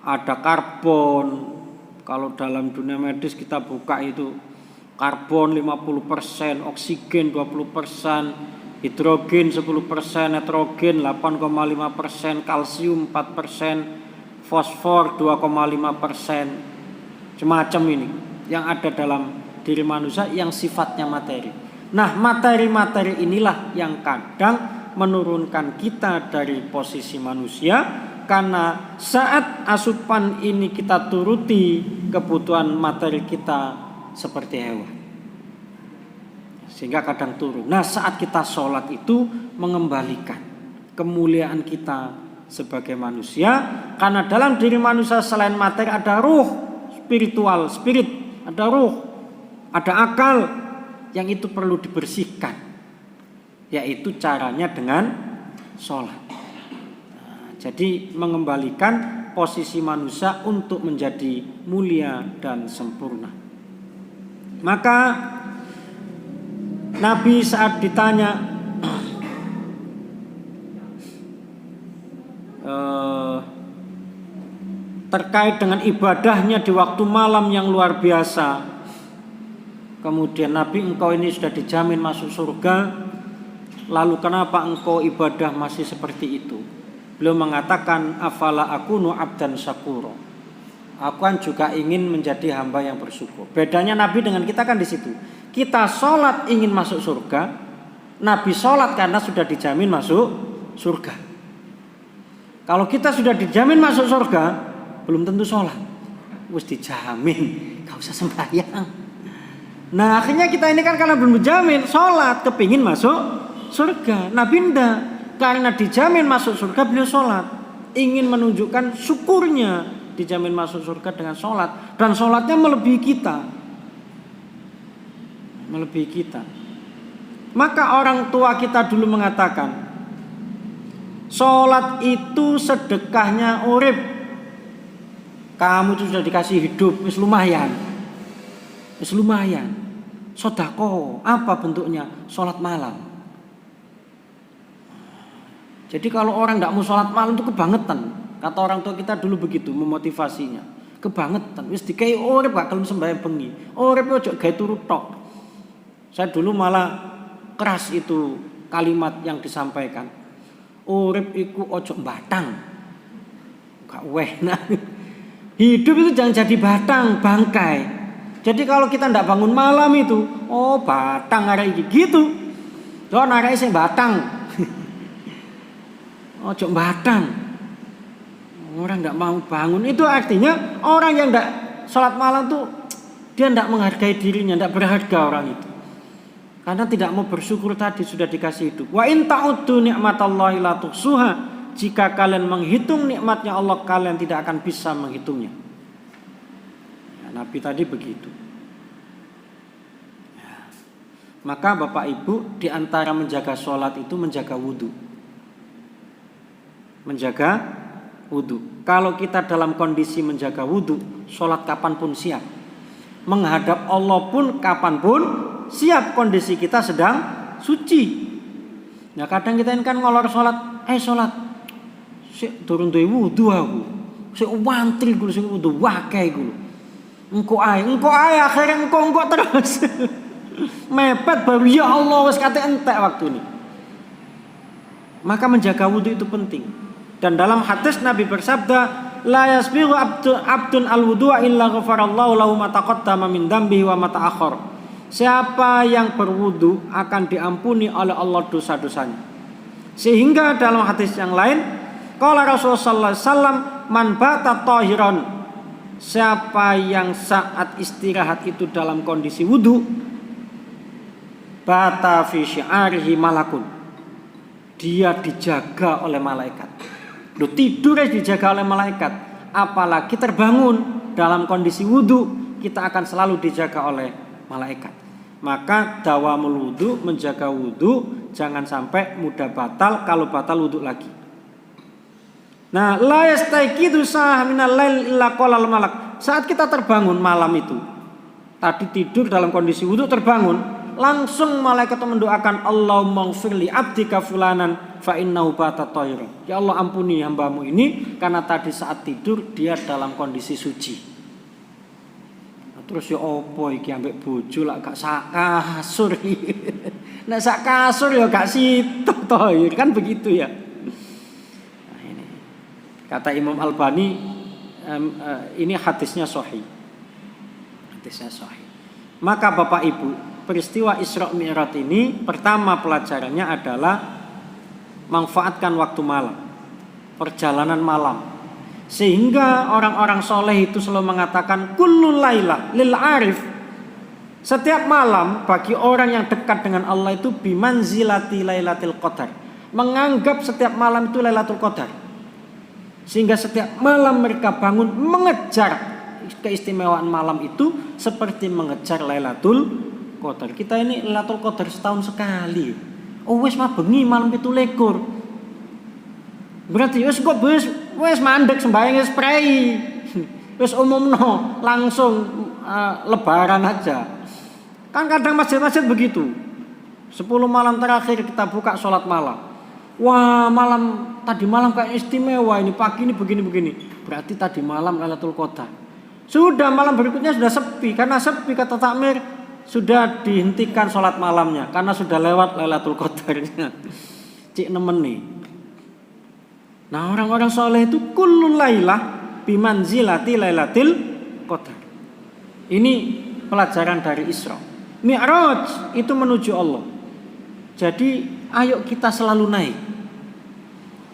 ada karbon. Kalau dalam dunia medis kita buka itu karbon 50%, oksigen 20%, hidrogen 10%, nitrogen 8,5%, kalsium 4%, fosfor 2,5%. Semacam ini yang ada dalam diri manusia yang sifatnya materi. Nah, materi-materi inilah yang kadang menurunkan kita dari posisi manusia, karena saat asupan ini kita turuti kebutuhan materi kita seperti hewan, sehingga kadang turun. Nah, saat kita sholat itu mengembalikan kemuliaan kita sebagai manusia, karena dalam diri manusia selain materi ada ruh, spiritual, spirit, ada ruh, ada akal yang itu perlu dibersihkan, yaitu caranya dengan sholat. Jadi mengembalikan posisi manusia untuk menjadi mulia dan sempurna. Maka Nabi saat ditanya terkait dengan ibadahnya di waktu malam yang luar biasa, kemudian Nabi, engkau ini sudah dijamin masuk surga, lalu kenapa engkau ibadah masih seperti itu? Beliau mengatakan, afala akunu abdan syakuro, aku kan juga ingin menjadi hamba yang bersyukur. Bedanya Nabi dengan kita kan di situ. Kita sholat ingin masuk surga, Nabi sholat karena sudah dijamin masuk surga. Kalau kita sudah dijamin masuk surga, belum tentu sholat. Wis dijamin, gak usah sembahyang. Nah akhirnya kita ini kan karena belum dijamin sholat, kepingin masuk surga. Nabi enggak, karena dijamin masuk surga beliau sholat, ingin menunjukkan syukurnya dijamin masuk surga dengan sholat, dan sholatnya melebihi kita. Maka orang tua kita dulu mengatakan, sholat itu sedekahnya urip. Kamu itu sudah dikasih hidup, wis lumayan. Sodako, apa bentuknya? Sholat malam. Jadi kalau orang tidak mau sholat malam itu kebangetan. Kata orang tua kita dulu begitu memotivasinya. Kebangetan. Wis dikai urip gak kelem sembahyang bengi. Urip ojo gawe turu tok. Saya dulu malah keras itu kalimat yang disampaikan. Urip iku ojo batang. Gak wehna. Hidup itu jangan jadi batang, bangkai. Jadi kalau kita tidak bangun malam itu, oh batang arek iki gitu. Don arek sing batang. Ojo batang. Orang tidak mau bangun itu artinya orang yang tidak sholat malam tuh dia tidak menghargai dirinya, tidak berharga orang itu. Karena tidak mau bersyukur tadi sudah dikasih hidup. Wa in ta'uddu ni'matallahi la tuhsuha. jika kalian menghitung nikmatnya Allah, kalian tidak akan bisa menghitungnya. Ya, Nabi tadi begitu. Ya. Maka Bapak Ibu, di antara menjaga sholat itu menjaga wudhu. Menjaga wudhu. Kalau kita dalam kondisi menjaga wudhu, sholat kapanpun siap. Menghadap Allah pun kapanpun siap, kondisi kita sedang suci. Nah kadang kita ini kan ngolor sholat, sholat, sik turun duwe wudu aku, sik wantri gue, sik wudu wakai gue, engko ae, akhirnya engko terus, mepet baru ya Allah wes kate entek waktu ini. Maka menjaga wudu itu penting. Dan dalam hadis Nabi bersabda, la yasbiru abdun al-wudu'a illa ghafarallahu lahu ma taqaddama min dambihi wa ma ta'akhkhar. Siapa yang berwudu akan diampuni oleh Allah dosa-dosanya. Sehingga dalam hadis yang lain, qala Rasulullah sallallahu alaihi wasallam, man bata tahiran, siapa yang saat istirahat itu dalam kondisi wudu, bata fi syi'arihi malakun, dia dijaga oleh malaikat. Loh, tidur dijaga oleh malaikat, apalagi terbangun dalam kondisi wudu, kita akan selalu dijaga oleh malaikat. Maka dawamul wudu, menjaga wudu, jangan sampai mudah batal. Kalau batal wudu lagi. Nah, la yastaiqidu sa'ah minal lail illa qalal malak. Saat kita terbangun malam itu, tadi tidur dalam kondisi wudu, terbangun, langsung malaikat mendoakan, Allahumma ighfirli abdika fulanan fa innahu bata tahira. Ya Allah, ampuni hambamu ini karena tadi saat tidur dia dalam kondisi suci. Terus ya opo iki ambek bojo lak gak sak kasur. Nek sak kasur ya gak sitok toh, kan begitu ya. Nah, ini kata Imam Albani, ini hadisnya sahih. Hadisnya sahih. Maka Bapak Ibu, peristiwa Isra Mi'raj ini pertama pelajarannya adalah manfaatkan waktu malam. Perjalanan malam. Sehingga orang-orang soleh itu selalu mengatakan kullul lailah lil arif. Setiap malam bagi orang yang dekat dengan Allah itu bimanzilati lailatul qadar. Menganggap setiap malam itu Lailatul Qadar. Sehingga setiap malam mereka bangun mengejar keistimewaan malam itu seperti mengejar Lailatul Qadar. Kita ini Lailatul Qadar setahun sekali. Oh wis mah bengi malam 17. Berarti wis mandek sembahyang wis prei. Wis umumno langsung lebaran aja. Kan kadang masjid-masjid begitu. 10 malam terakhir kita buka sholat malam. Wah, tadi malam kayak istimewa, ini pagi ini begini-begini. Berarti tadi malam Lailatul Qadar. Sudah malam berikutnya sudah sepi, karena sepi kata takmir sudah dihentikan sholat malamnya karena sudah lewat Lailatul Qadarnya. Cik nemen nih. Nah orang-orang soleh itu kullul lailah bimanzilati Lailatul Qadar. Ini pelajaran dari Isra. Mi'raj itu menuju Allah. Jadi ayo kita selalu naik.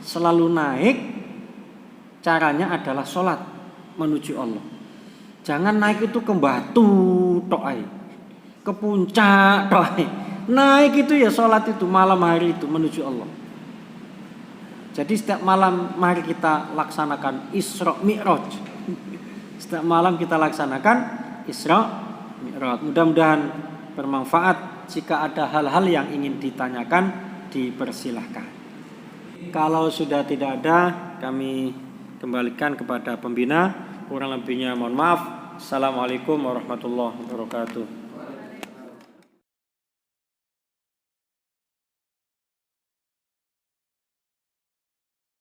Selalu naik, caranya adalah sholat menuju Allah. Jangan naik itu ke batu tok ae, ke puncak tok ae. Naik itu ya sholat itu malam hari itu menuju Allah. Jadi setiap malam mari kita laksanakan Isra Mi'raj. Setiap malam kita laksanakan Isra Mi'raj. Mudah-mudahan bermanfaat. Jika ada hal-hal yang ingin ditanyakan, dipersilahkan. Kalau sudah tidak ada, kami kembalikan kepada pembina. Kurang lebihnya mohon maaf. Assalamualaikum warahmatullahi wabarakatuh.